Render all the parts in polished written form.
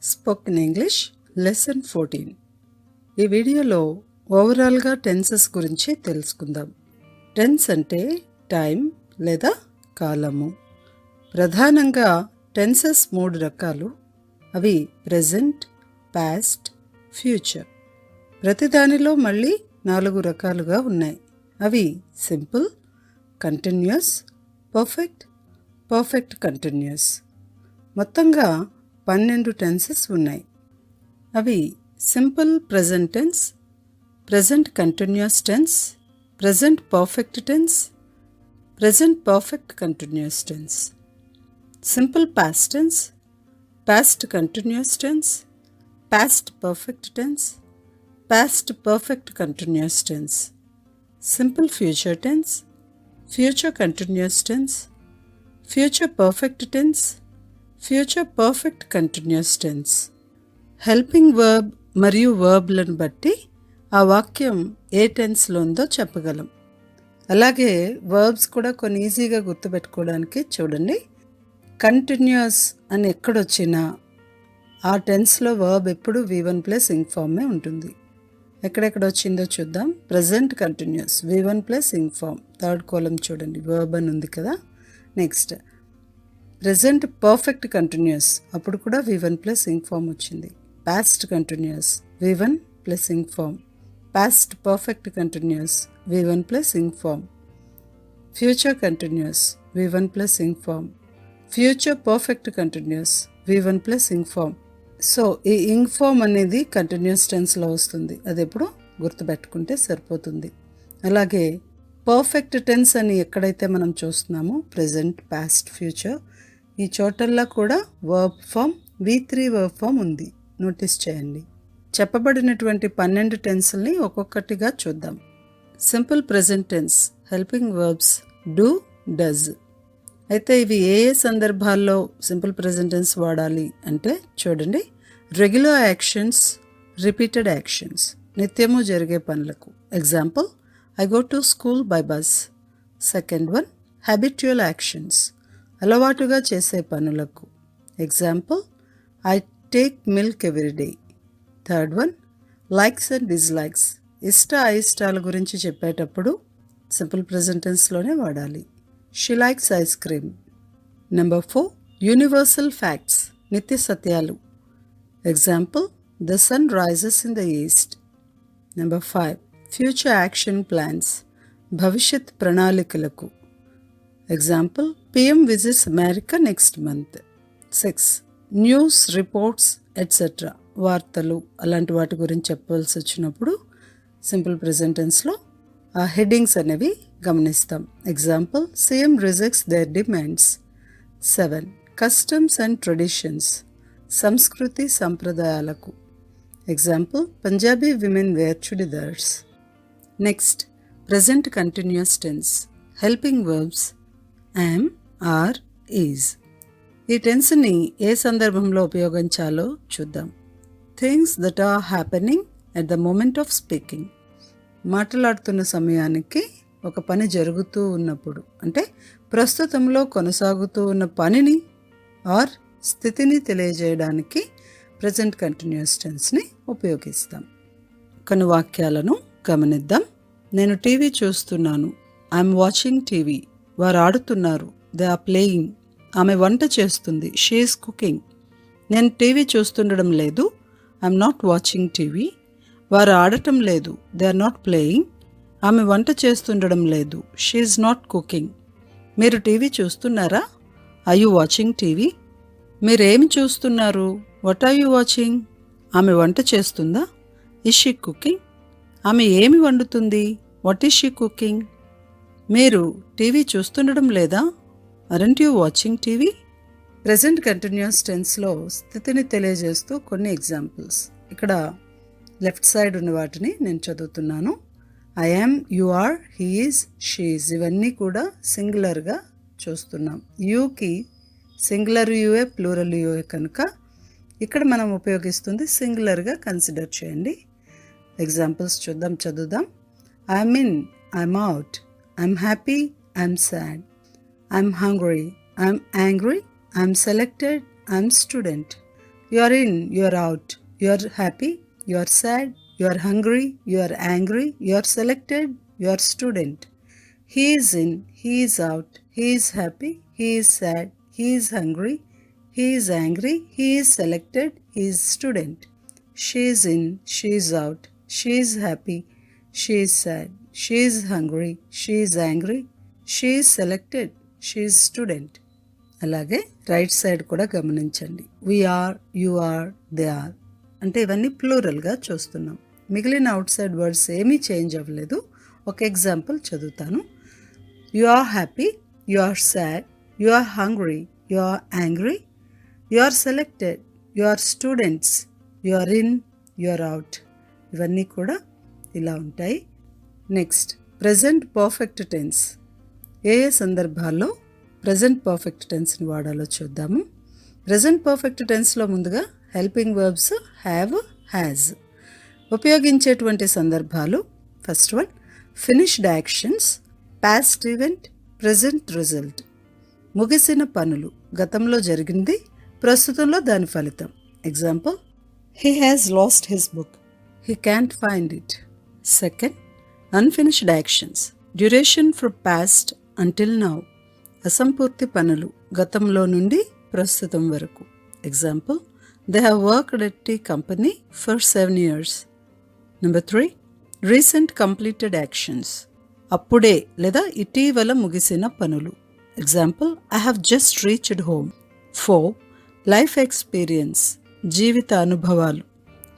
Spoken English lesson 14. ఈ వీడియోలో ఓవరాల్గా టెన్సెస్ గురించి తెలుసుకుందాం. టెన్స్ అంటే టైం లేదా కాలము. ప్రధానంగా టెన్సెస్ 3 రకాలు. అవి ప్రెజెంట్, పాస్ట్, ఫ్యూచర్. ప్రతిదానిలో మళ్ళీ 4 రకాలుగా ఉన్నాయి. అవి simple, continuous, perfect, perfect continuous. మొత్తంగా 12 టెన్సెస్ ఉన్నాయి. అవి simple present tense, present continuous tense, present perfect tense, present perfect continuous tense, simple past tense, past continuous tense, past perfect tense, past perfect continuous tense, simple future tense, future continuous tense, future perfect tense, future perfect continuous tense. Helping verb మరియు వర్బ్లను బట్టి ఆ వాక్యం ఏ టెన్స్లో ఉందో చెప్పగలం. అలాగే verbs కూడా కొన్ని ఈజీగా గుర్తుపెట్టుకోవడానికి చూడండి. కంటిన్యూస్ అని ఎక్కడొచ్చినా ఆ టెన్స్లో వర్బ్ ఎప్పుడు V1 ప్లస్ ఇంగ్ ఫార్మే ఉంటుంది. ఎక్కడెక్కడ వచ్చిందో చూద్దాం. Present continuous V1 plus ing form, third కాలం చూడండి, వర్బ్ అని ఉంది కదా. నెక్స్ట్ ప్రెజెంట్ పర్ఫెక్ట్ కంటిన్యూస్, అప్పుడు కూడా V1 ప్లస్ ఇంగ్ ఫార్మ్ వచ్చింది. Past continuous V1 plus ing form, past perfect continuous V1 plus ing form, future continuous V1 plus ing form, future perfect continuous V1 plus ing form. So ఈ ing form అనేది continuous టెన్స్లో వస్తుంది. అది ఎప్పుడు గుర్తుపెట్టుకుంటే సరిపోతుంది. అలాగే perfect tense అని ఎక్కడైతే మనం చూస్తున్నామో ప్రెజెంట్, పాస్ట్, ఫ్యూచర్, ఈ చోటల్లా కూడా verb form V3 verb form ఉంది. నోటీస్ చేయండి. చెప్పబడినటువంటి 12 టెన్స్ని ఒక్కొక్కటిగా చూద్దాం. Simple present tense helping verbs do, does. అయితే ఇవి ఏ ఏ సందర్భాల్లో సింపుల్ ప్రెజెంట్ టెన్స్ వాడాలి అంటే చూడండి. రెగ్యులర్ యాక్షన్స్, రిపీటెడ్ యాక్షన్స్, నిత్యము జరిగే పనులకు. Example, I go to school by bus. Second one, habitual actions, అలవాటుగా చేసే పనులకు. Example, I take milk every day. Third one, likes and dislikes, ఇష్ట అయిష్టాల గురించి చెప్పేటప్పుడు సింపుల్ ప్రెజెంట్ టెన్స్లోనే వాడాలి. She likes ice cream. Number 4, universal facts, నిత్య సత్యాలు. Example, the sun rises in the east. Number 5, future action plans, భవిష్యత్ ప్రణాళికలకు. Example, PM visits America next month. 6, news, reports etcetera, వార్తలు అలాంటి వాటి గురించి చెప్పవలసి వచ్చినప్పుడు సింపుల్ ప్రెజెంట్ టెన్స్లో ఆ హెడ్డింగ్స్ అనేవి గమనిస్తాం. Example, CM rejects their demands. 7, customs and traditions, సంస్కృతి సంప్రదాయాలకు. Example, Punjabi women wear chudidars. Next, present continuous tense helping verbs am, are, is. ఈ టెన్స్ని ఏ సందర్భంలో ఉపయోగించాలో చూద్దాం. Things that are happening at the moment of speaking. మాట్లాడుతున్న సమయానికి ఒక పని జరుగుతూ ఉన్నప్పుడు, అంటే ప్రస్తుతంలో కొనసాగుతూ ఉన్న పనిని ఆర్ స్థితిని తెలియజేయడానికి ప్రెజెంట్ కంటిన్యూస్ టెన్స్ని ఉపయోగిస్తాం. కొన్ని వాక్యాలను గమనిద్దాం. నేను టీవీ చూస్తున్నాను. I'm watching TV. వారు ఆడుతున్నారు. They are playing. ఆమె వంట చేస్తుంది. She is cooking. నేను టీవీ చూస్తుండడం లేదు. I'm not watching TV. వారు ఆడటం లేదు. They are not playing. ఆమె వంట చేస్తుండడం లేదు. She is not cooking. మీరు టీవీ చూస్తున్నారా? Are you watching TV? మీరేమి చూస్తున్నారు? What are you watching? ఆమె వంట చేస్తుందా? Is she cooking? ఆమె ఏమి వండుతుంది? What is she cooking? మీరు టీవీ చూస్తుండడం లేదా? Aren't you watching TV? Present continuous టెన్స్లో స్థితిని తెలియజేస్తూ కొన్ని ఎగ్జాంపుల్స్. ఇక్కడ లెఫ్ట్ సైడ్ ఉన్న వాటిని నేను చదువుతున్నాను. I am, you are, he is, she is, ఇవన్నీ కూడా సింగులర్గా చూస్తున్నాం. యూకి సింగులర్ యూఏ, ప్లూరల్ యూఏ కనుక ఇక్కడ మనం ఉపయోగిస్తుంది సింగులర్గా కన్సిడర్ చేయండి. ఎగ్జాంపుల్స్ చదువుదాం. I'm in, I'm out, I'm happy, I'm sad, I'm hungry, I'm angry, I'm selected, I'm student. You are in, you are out. You are happy, you are sad, you are hungry, you are angry, you are selected, you are student. He is in, he is out, he is happy, he is sad, he is hungry, he is angry, he is selected, he is student. She is in, she is out, she is happy, she is sad, she is hungry, she is angry, she is selected, she is student. అలాగే right side కూడా గమనించండి. We are, you are, they are అంటే ఇవన్నీ ప్లూరల్గా చూస్తున్నాం. మిగిలిన outside words ఏమీ change అవ్వలేదు. ఒక ఎగ్జాంపుల్ చదువుతాను. You are happy, you are sad, you are hungry, you are angry, you are selected, you are students, you are in, you are out. ఇవన్నీ కూడా ఇలా ఉంటాయి. Next present perfect tense. ఏ ఏ సందర్భాల్లో ప్రెజెంట్ పర్ఫెక్ట్ టెన్స్ని వాడాలో చూద్దాము. ప్రెజెంట్ పర్ఫెక్ట్ టెన్స్లో ముందుగా హెల్పింగ్ వర్బ్స్ హ్యావ్, హ్యాజ్ ఉపయోగించేటువంటి సందర్భాలు. First one finished actions, past event, present result. ముగిసిన పనులు, గతంలో జరిగింది, ప్రస్తుతంలో దాని ఫలితం. Example, he has lost his book, he can't find it. Second unfinished actions, duration from past until now. అసంపూర్తి పనులు, గతంలో నుండి ప్రస్తుతం వరకు. Example, they have worked at the company for 7 years. Number 3 recent completed actions, అప్పుడే లేదా ఇటీవల ముగిసిన పనులు. Example, I have just reached home. 4 life experience, జీవిత అనుభవాలు.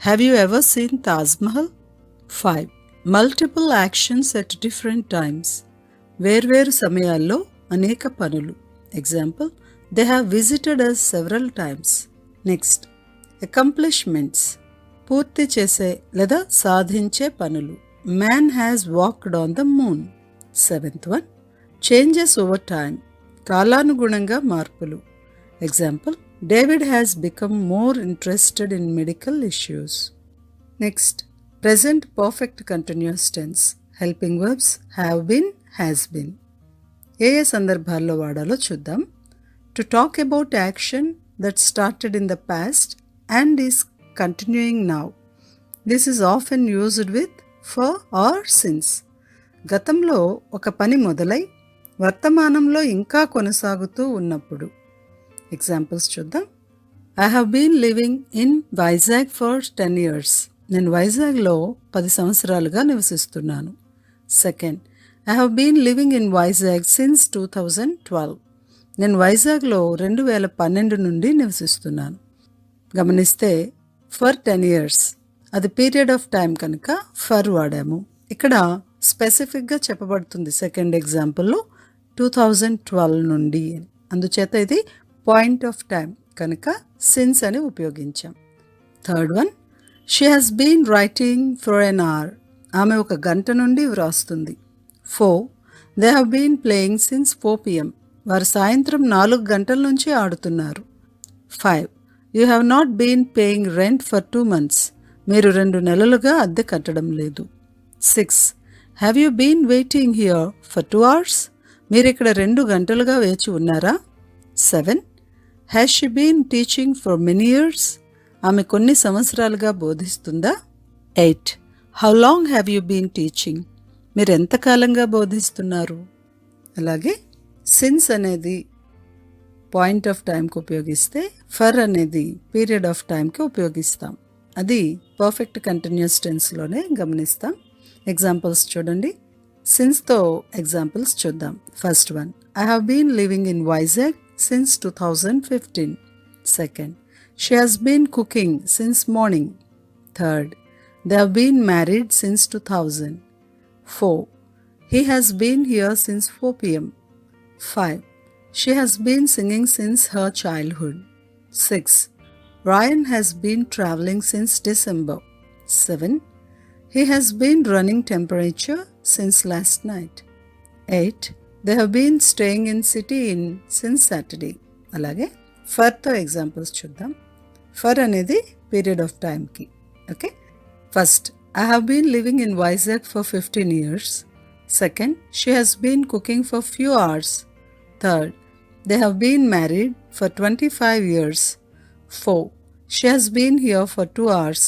Have you ever seen Taj Mahal? 5 multiple actions at different times, వేర్వేరు సమయాల్లో అనేక పనులు. Example, they have visited us several times. Next accomplishments, పూర్తి చేసే లేదా సాధించే పనులు. Man has walked on the moon. 7th one changes over time, కాలానుగుణంగా మార్పులు. Example, David has become more interested in medical issues. Next present perfect continuous tense. Helping verbs have been, has been. ఏ ఏ సందర్భాల్లో వాడాలో చూద్దాం. To talk about action that started in the past and is continuing now. This is often used with for or since. గతంలో ఒక పని మొదలై వర్తమానంలో ఇంకా కొనసాగుతూ ఉన్నప్పుడు. ఎగ్జాంపుల్స్ చూద్దాం. I have been living in Vizag for 10 years. నేను వైజాగ్లో 10 సంవత్సరాలుగా నివసిస్తున్నాను. Second, I have been living in Vizag since 2012. నేను వైజాగ్లో 2012 నుండి నివసిస్తున్నాను. గమనిస్తే ఫర్ 10 years అది పీరియడ్ ఆఫ్ టైం కనుక ఫర్ వాడాము. ఇక్కడ స్పెసిఫిక్గా చెప్పబడుతుంది సెకండ్ ఎగ్జాంపుల్లో 2012 నుండి. అందుచేత ఇది పాయింట్ ఆఫ్ టైం కనుక సిన్స్ అని ఉపయోగించాం. Third one she has been writing for an hour. ఆమె 1 గంట నుండి వ్రాస్తుంది. 4 they have been playing since 4 PM. వారు సాయంత్రం 4 గంటల నుంచి ఆడుతున్నారు. 5 you have not been paying rent for 2 months. మీరు 2 నెలలుగా అద్దె కట్టడం లేదు. 6 have you been waiting here for 2 hours. మీరు ఇక్కడ 2 గంటలుగా వేచి ఉన్నారా. 7 has she been teaching for many years. ఆమె కొన్ని సంవత్సరాలుగా బోధిస్తుందా. 8 how long have you been teaching. మీరు ఎంతకాలంగా బోధిస్తున్నారు. అలాగే సిన్స్ అనేది పాయింట్ ఆఫ్ టైంకి ఉపయోగిస్తే ఫర్ అనేది పీరియడ్ ఆఫ్ టైంకి ఉపయోగిస్తాం. అది పర్ఫెక్ట్ కంటిన్యూస్ టెన్స్లోనే గమనిస్తాం. ఎగ్జాంపుల్స్ చూడండి. సిన్స్తో ఎగ్జాంపుల్స్ చూద్దాం. First one, I have been living in Vizag since 2015. Second, she has been cooking since morning. Third, they have been married since 2000. 4 he has been here since 4 PM. 5 she has been singing since her childhood. 6 Ryan has been traveling since December. 7 he has been running temperature since last night. 8 they have been staying in city inn since Saturday. అలాగే ఫర్తో examples చూద్దాం. For అనేది period of టైంకి. Okay, first I have been living in Vizag for 15 years. Second, she has been cooking for few hours. Third, they have been married for 25 years. 4, She has been here for 2 hours.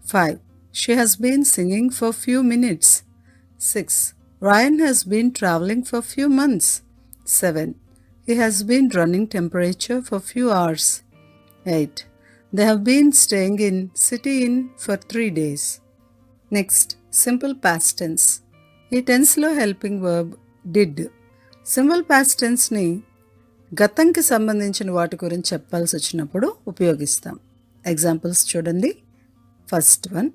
5. She has been singing for few minutes. 6. Ryan has been traveling for few months. 7. He has been running temperature for few hours. 8. They have been staying in City Inn for 3 days. Next, simple past tense. ఈ టెన్స్లో helping verb did. Simple past టెన్స్ని గతంకి సంబంధించిన వాటి గురించి చెప్పాల్సి వచ్చినప్పుడు ఉపయోగిస్తాం. ఎగ్జాంపుల్స్ చూడండి. ఫస్ట్ వన్,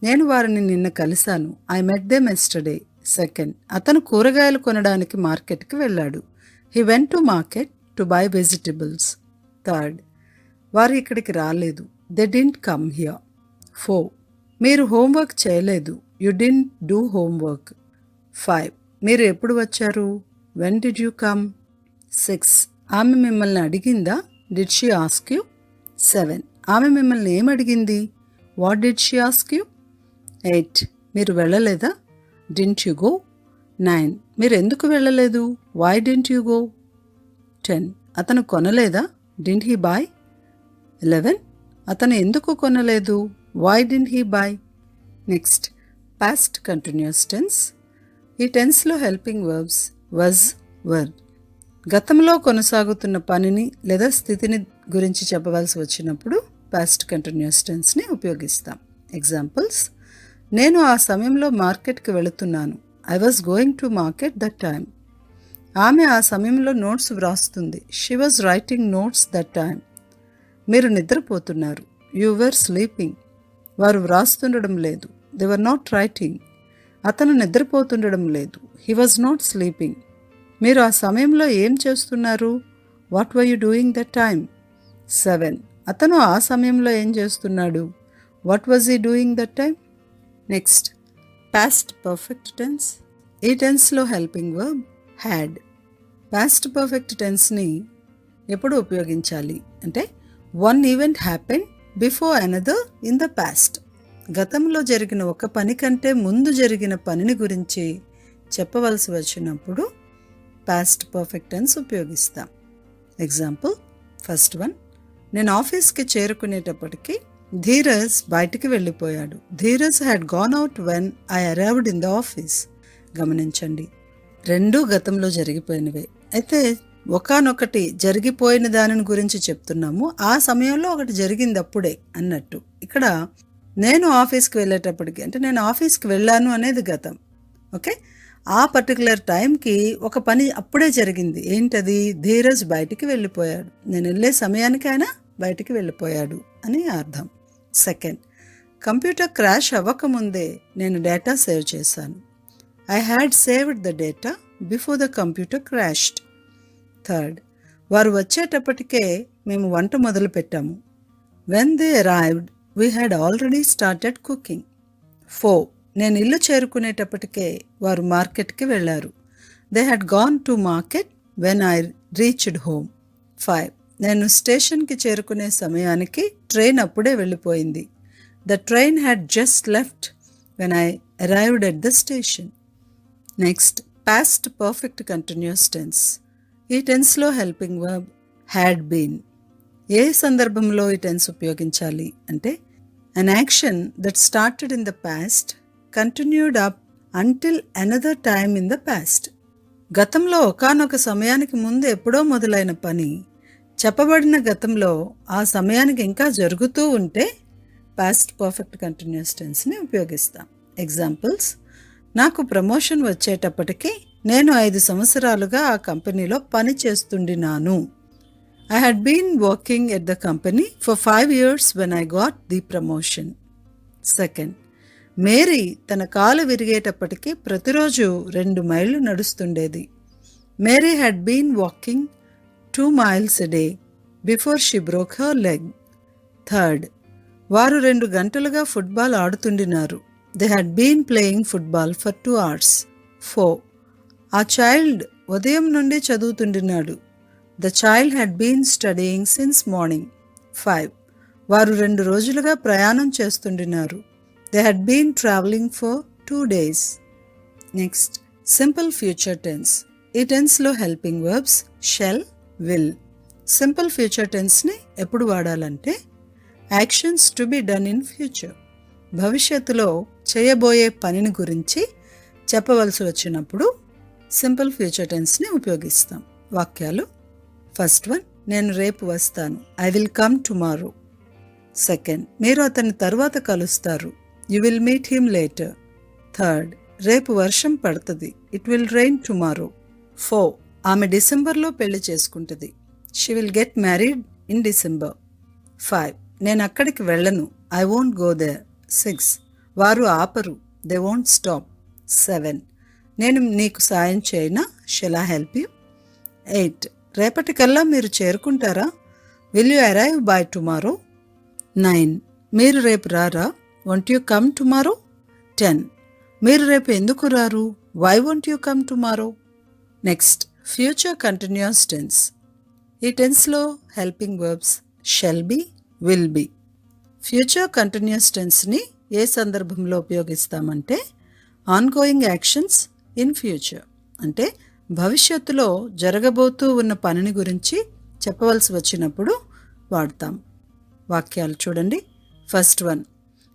నేను వారిని నిన్న కలిశాను. I met them yesterday. Second, అతను కూరగాయలు కొనడానికి మార్కెట్కి వెళ్ళాడు. He went to market to buy vegetables. Third, వారు ఇక్కడికి రాలేదు. They didn't come here. 4, మీరు హోంవర్క్ చేయలేదు. You didn't do homework. 5, మీరు ఎప్పుడు వచ్చారు. When did you come. 6, ఆమె మిమ్మల్ని అడిగిందా. Did she ask you. 7, ఆమె మిమ్మల్ని ఏం అడిగింది. What did she ask you. 8, మీరు వెళ్ళలేదా. Didn't you go. 9, మీరు ఎందుకు వెళ్ళలేదు. Why didn't you go. 10, అతను కొనలేదా. Didn't he bye. 11, అతను ఎందుకు కొనలేదు. Why didn't he buy. Next, past continuous tense. ఈ టెన్స్లో హెల్పింగ్ వర్బ్స్ వజ్, వర్. గతంలో కొనసాగుతున్న పనిని లేదా స్థితిని గురించి చెప్పవలసి వచ్చినప్పుడు పాస్ట్ కంటిన్యూస్ టెన్స్ని ఉపయోగిస్తాం. ఎగ్జాంపుల్స్, నేను ఆ సమయంలో మార్కెట్కి వెళుతున్నాను. I was going to market that time. ఆమె ఆ సమయంలో నోట్స్ వ్రాస్తుంది. She was writing notes that time. మీరు నిద్రపోతున్నారు. You were sleeping. వారు వ్రాస్తుండడం లేదు. They were not writing. అతను నిద్రపోతుండడం లేదు. He was not sleeping. మీరు ఆ సమయంలో ఏం చేస్తున్నారు. What were you doing that time. 7, అతను ఆ సమయంలో ఏం చేస్తున్నాడు. What was he doing that time. Next, past perfect tense. ఈ టెన్స్లో helping verb had. Past perfect టెన్స్ని ఎప్పుడు ఉపయోగించాలి అంటే, one event happen before another in the past. గతంలో జరిగిన ఒక పని కంటే ముందు జరిగిన పనిని గురించి చెప్పవలసి వచ్చినప్పుడు పాస్ట్ పర్ఫెక్ట్ టెన్స్ ఉపయోగిస్తాం. ఎగ్జాంపుల్, ఫస్ట్ వన్, నేను ఆఫీస్కి చేరుకునేటప్పటికి ధీరజ్ బయటికి వెళ్ళిపోయాడు. Dheeraj had gone out when I arrived in the office. గమనించండి, రెండూ గతంలో జరిగిపోయినవే. అయితే ఒకానొకటి జరిగిపోయిన దానిని గురించి చెప్తున్నాము. ఆ సమయంలో ఒకటి జరిగింది అప్పుడే అన్నట్టు. ఇక్కడ నేను ఆఫీస్కి వెళ్ళేటప్పటికి అంటే నేను ఆఫీస్కి వెళ్ళాను అనేది గతం. ఓకే, ఆ పర్టికులర్ టైంకి ఒక పని అప్పుడే జరిగింది. ఏంటది. ధీరజ్ బయటికి వెళ్ళిపోయాడు. నేను వెళ్ళే సమయానికి ఆయన బయటికి వెళ్ళిపోయాడు అని అర్థం. సెకండ్, కంప్యూటర్ క్రాష్ అవ్వకముందే నేను డేటా సేవ్ చేశాను. I had saved the data before the computer crashed. Third, వారు వచ్చేటప్పటికే మేము వంట మొదలు పెట్టాము. When they arrived we had already started cooking. 4, నేను ఇల్లు చేరుకునేటప్పటికే వారు మార్కెట్కి వెళ్ళారు. They had gone to market when I reached home. 5, నేను స్టేషన్కి చేరుకునే సమయానికి ట్రైన్ అప్పుడే వెళ్ళిపోయింది. The train had just left when I arrived at the station. Next, past perfect continuous tense. ఈ టెన్స్లో హెల్పింగ్ వర్బ్ హ్యాడ్ బీన్. ఏ సందర్భంలో ఈ టెన్స్ ఉపయోగించాలి అంటే, an action that started in the past continued up until another time in the past. గతంలో ఒకానొక సమయానికి ముందు ఎప్పుడో మొదలైన పని చెప్పబడిన గతంలో ఆ సమయానికి ఇంకా జరుగుతూ ఉంటే పాస్ట్ పర్ఫెక్ట్ కంటిన్యూస్ టెన్స్ని ఉపయోగిస్తాం. ఎగ్జాంపుల్స్, నాకు ప్రమోషన్ వచ్చేటప్పటికి నేను 5 సంవత్సరాలుగా ఆ కంపెనీలో పని చేస్తుండినాను. I had been working at the company for 5 years when I got the promotion. Second, Mary తన కాలు విరిగేటప్పటికి ప్రతిరోజు 2 మైళ్ళు నడుస్తుండేది. Mary had been walking 2 miles a day before she broke her leg. Third, వారు 2 గంటలుగా football ఆడుతుండినారు. They had been playing football for 2 hours. 4, ఆ child ఉదయం నుండి చదువుతుండినాడు. The child had been studying since morning. 5, వారు 2 రోజులుగా ప్రయాణం చేస్తుండినారు. They had been traveling for 2 days. Next, simple future tense. ఈ టెన్స్లో helping verbs shall, will. Simple future టెన్స్ని ఎప్పుడు వాడాలంటే, actions to be done in future. భవిష్యత్తులో చేయబోయే పనిని గురించి చెప్పవలసి వచ్చినప్పుడు సింపుల్ ఫ్యూచర్ టెన్స్ని ఉపయోగిస్తాం. వాక్యాలు: ఫస్ట్ వన్, నేను రేపు వస్తాను, I will come tomorrow. Second, మీరు అతన్ని తర్వాత కలుస్తారు, you will meet him later. Third, రేపు వర్షం పడుతుంది, ఇట్ విల్ రెయిన్ టుమారో. 4, ఆమె డిసెంబర్లో పెళ్లి చేసుకుంటుంది, she will get married in December. 5, నేను అక్కడికి వెళ్ళను, ఐ వోంట్ గో దేర్. 6, వారు ఆపరు, దే వోంట్ స్టాప్. 7, నేను నీకు సాయం చేయనా, షెల్ ఐ హెల్ప్ యూ. 8, రేపటికల్లా మీరు చేరుకుంటారా, will you arrive by tomorrow. 9, మీరు రేపు రారా, వోంట్ యూ కమ్ టుమారో. 10, మీరు రేపు ఎందుకు రారు, why won't you come tomorrow. Next, future continuous tense. ఈ టెన్స్లో helping verbs shall be, will be. Future continuous టెన్స్ని ఏ సందర్భంలో ఉపయోగిస్తామంటే ఆన్గోయింగ్ యాక్షన్స్ ఇన్ ఫ్యూచర్, అంటే భవిష్యత్తులో జరగబోతూ ఉన్న పనిని గురించి చెప్పవలసి వచ్చినప్పుడు వాడతాం. వాక్యాలు చూడండి. ఫస్ట్ వన్,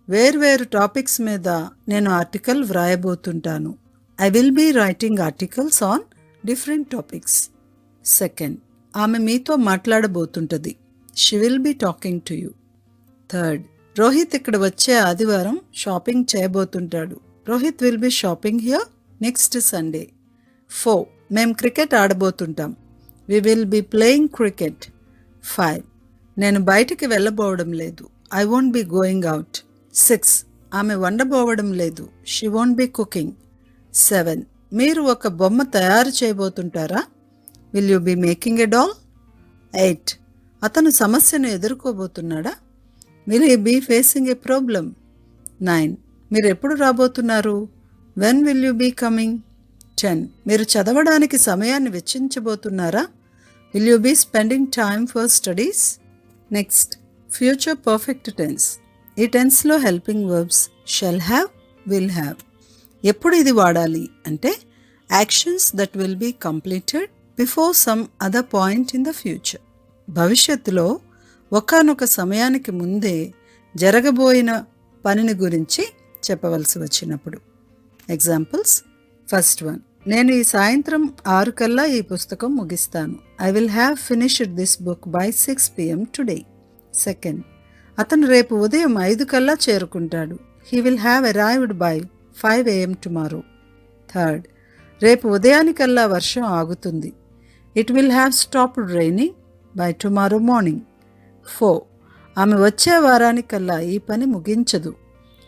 వేర్వేరు టాపిక్స్ మీద నేను ఆర్టికల్ వ్రాయబోతుంటాను, I will be writing articles on different topics. Second, ఆమె మీతో మాట్లాడబోతుంటుంది, she will be talking to you. Third, Rohit ఇక్కడ వచ్చే ఆదివారం షాపింగ్ చేయబోతుంటాడు, Rohit will be shopping here next Sunday. 4, మేము క్రికెట్ ఆడబోతుంటాం, we will be playing cricket. 5, నేను బయటికి వెళ్ళబోవడం లేదు, I won't be going out. 6, ఆమె వండబోవడం లేదు, షీ వోంట్ బీ కుకింగ్. 7, మీరు ఒక బొమ్మ తయారు చేయబోతుంటారా, will you be making a doll. 8, అతను సమస్యను ఎదుర్కోబోతున్నాడా, will he be facing a problem. 9, మీరు ఎప్పుడు రాబోతున్నారు, when will you be coming. 10, మీరు చదవడానికి సమయాన్ని వెచ్చించబోతున్నారా, will you be spending time for studies. Next, future perfect tense. ఈ టెన్స్లో helping verbs shall have, will have. ఎప్పుడు ఇది వాడాలి అంటే actions that will be completed before some other point in the future. భవిష్యత్తులో ఒకానొక సమయానికి ముందే జరగబోయిన పనిని గురించి చెప్పవలసి వచ్చినప్పుడు. ఎగ్జాంపుల్స్: ఫస్ట్ వన్, నేను ఈ సాయంత్రం 6 కల్లా ఈ పుస్తకం ముగిస్తాను, I will have finished this book by 6 PM today. Second, అతను రేపు ఉదయం 5 కల్లా చేరుకుంటాడు, he will have arrived by 5 AM tomorrow. Third, రేపు ఉదయానికల్లా వర్షం ఆగుతుంది, it will have stopped raining by tomorrow morning. 4, ఆమె వచ్చే వారానికల్లా ఈ పని ముగించదు,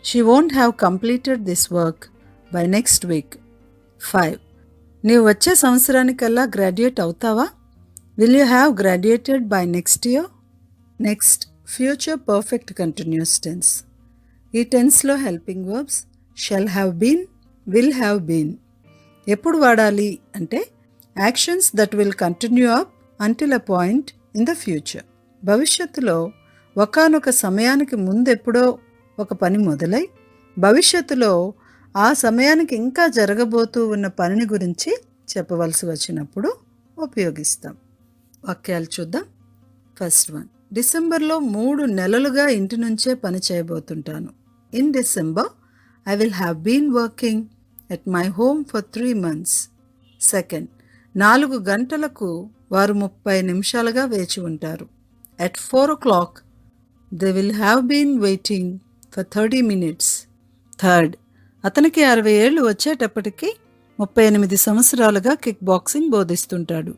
she won't have completed this work by next week. 5, నీవు వచ్చే సంవత్సరానికల్లా గ్రాడ్యుయేట్ అవుతావా, will you have graduated by next year. Next, future perfect continuous tense. ఈ టెన్స్లో helping verbs shall have been, will have been. ఎప్పుడు వాడాలి అంటే actions that will continue up until a point in the future. భవిష్యత్తులో ఒకానొక సమయానికి ముందెప్పుడో ఒక పని మొదలై భవిష్యత్తులో ఆ సమయానికి ఇంకా జరగబోతూ ఉన్న పనిని గురించి చెప్పవలసి వచ్చినప్పుడు ఉపయోగిస్తాం. వాక్యాలు చూద్దాం. ఫస్ట్ వన్, డిసెంబర్లో 3 నెలలుగా ఇంటి నుంచే పని చేయబోతుంటాను, in December I will have been working at my home for 3 months. Second, 4 గంటలకు వారు 30 నిమిషాలుగా వేచి ఉంటారు, at 4 o'clock they will have been waiting for 30 minutes. Third, అతనికి 60 ఏళ్ళు వచ్చేటప్పటికి 38 సంవత్సరాలుగా కిక్ బాక్సింగ్ బోధిస్తుంటాడు,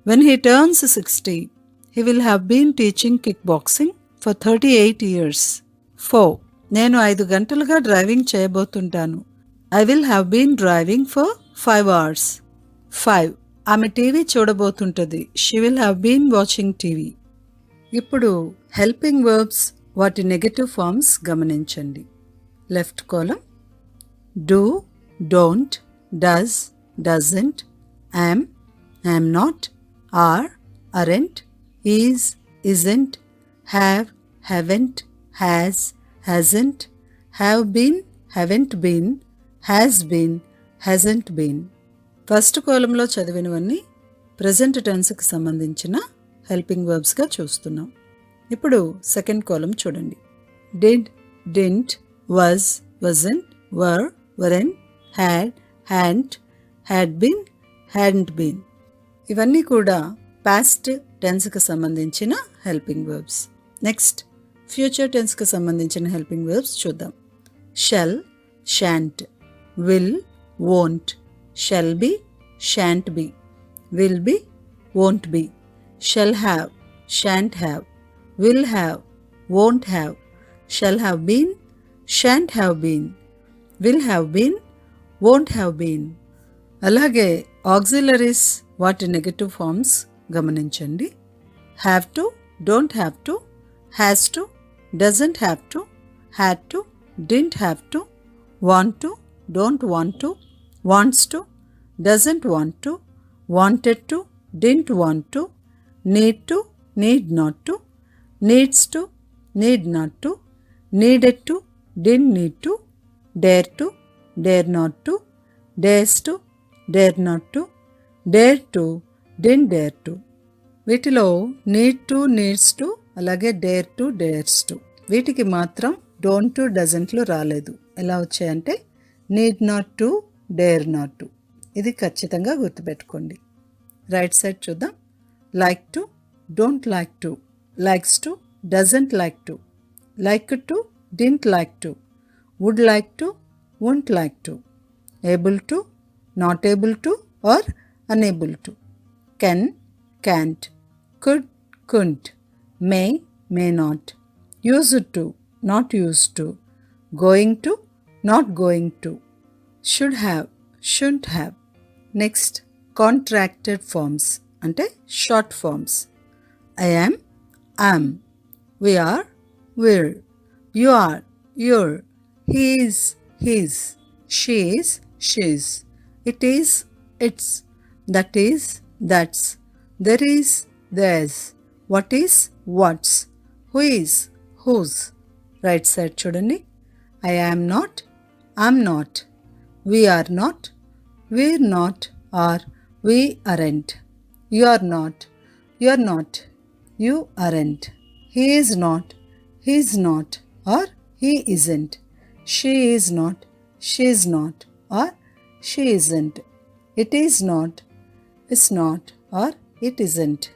when he turns 60 he will have been teaching kick boxing for 38 years. 4, నేను 5 గంటలుగా driving చేయబోతుంటాను, I will have been driving for 5 hours. 5, ఆమె TV చూడబోతుంటుంది, she will have been watching TV. ఇప్పుడు helping verbs వాటి negative forms గమనించండి. Left column, do, don't, does, doesn't, am, am not, are, aren't, is, isn't, have, haven't, has, hasn't, have been, haven't been, has been, hasn't been. First కాలంలో చదివినవన్నీ present టెన్స్కి సంబంధించిన helping వర్బ్స్గా చూస్తున్నాం. ఇప్పుడు second column చూడండి. Did, didn't, was, wasn't, were, weren't, had, hadn't, had been, hadn't been. ఇవన్నీ కూడా past టెన్స్కి సంబంధించిన హెల్పింగ్ వర్బ్స్. నెక్స్ట్ ఫ్యూచర్ టెన్స్కి సంబంధించిన హెల్పింగ్ వర్బ్స్ చూద్దాం. Shall, shan't, will, won't, shall be, shan't be, will be, won't be, shall have, shan't have, will have, won't have, shall have been, shan't have been, will have been, won't have been. అలాగే auxiliaries వాటి negative forms గమనించండి. Have to, don't have to, has to, doesn't have to, had to, didn't have to, want to, don't want to, wants to, doesn't want to, wanted to, didn't want to, need to, need not to, needs to, need not to, needed to, didn't need to, dare to, dare not to, dares to, dare not to, dare to, didn't dare to. వీటిలో need to, needs to, అలాగే dare to, dares to, వీటికి మాత్రం don't to, doesn't రాలేదు. ఎలా వచ్చాయంటే need not to, dare not to. ఇది ఖచ్చితంగా గుర్తుపెట్టుకోండి. రైట్ సైడ్ చూద్దాం. Like to, don't like to, likes to, doesn't like to, like to, didn't like to, would like to, won't like to, able to, not able to or unable to, can, can't, could, couldn't, may, may not, used to, not used to, going to, not going to, should have, shouldn't have. Next contracted forms అంటే short forms. I am, I'm, we are, we're, you are, you're, he is, he's, she is, she's, it is, it's, that is, that's, there is, there's, what is, what's, who is, who's. Right side చూడండి. I am not, I'm not, we are not, we're not, or we aren't. You are not, you're not, you aren't. He is not, he's not, or he isn't. She is not, she's not, or she isn't. It is not, it's not, or it isn't.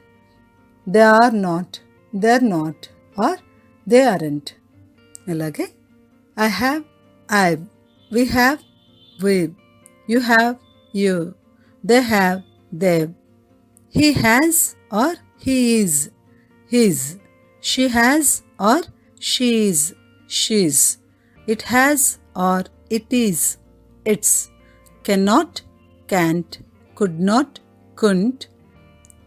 They are not, they're not, or they aren't. అలాగే I have, I've, we have, we've, you have, you, they have, they've, he has or he is, his, she has or she is, she's, it has or it is, its, cannot, can't, could not, couldn't.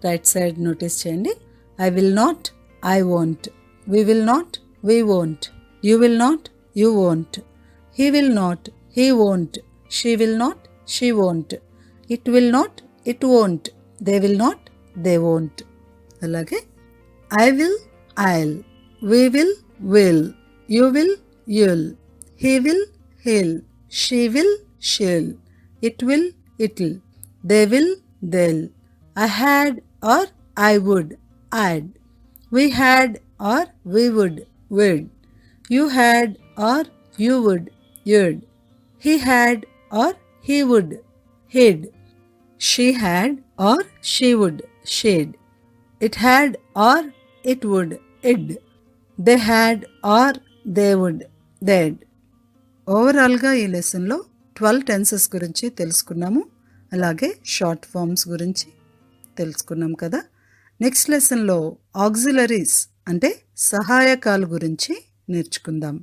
Right side notice చేయండి. I will not, I won't, we will not, we won't, you will not, you won't, he will not, he won't, she will not, she won't, it will not, it won't, they will not, they won't. అలాగే I will, I'll, we will, will, you will, you'll, he will, he'll, she will, she'll, it will, it'll, they will, they'll, I had or I would, I'd, we had or we would, we'd, you had or you would, you'd, he had or he would, he'd, she had or she would, she'd, it had or it would, it'd, they had or they would, they'd. ఓవరాల్గా ఈ లెసన్లో 12 tenses గురించి తెలుసుకున్నాము. అలాగే short forms గురించి తెలుసుకున్నాం కదా. Next లెసన్లో ఆక్సిలరీస్ అంటే సహాయకాలు గురించి నేర్చుకుందాం.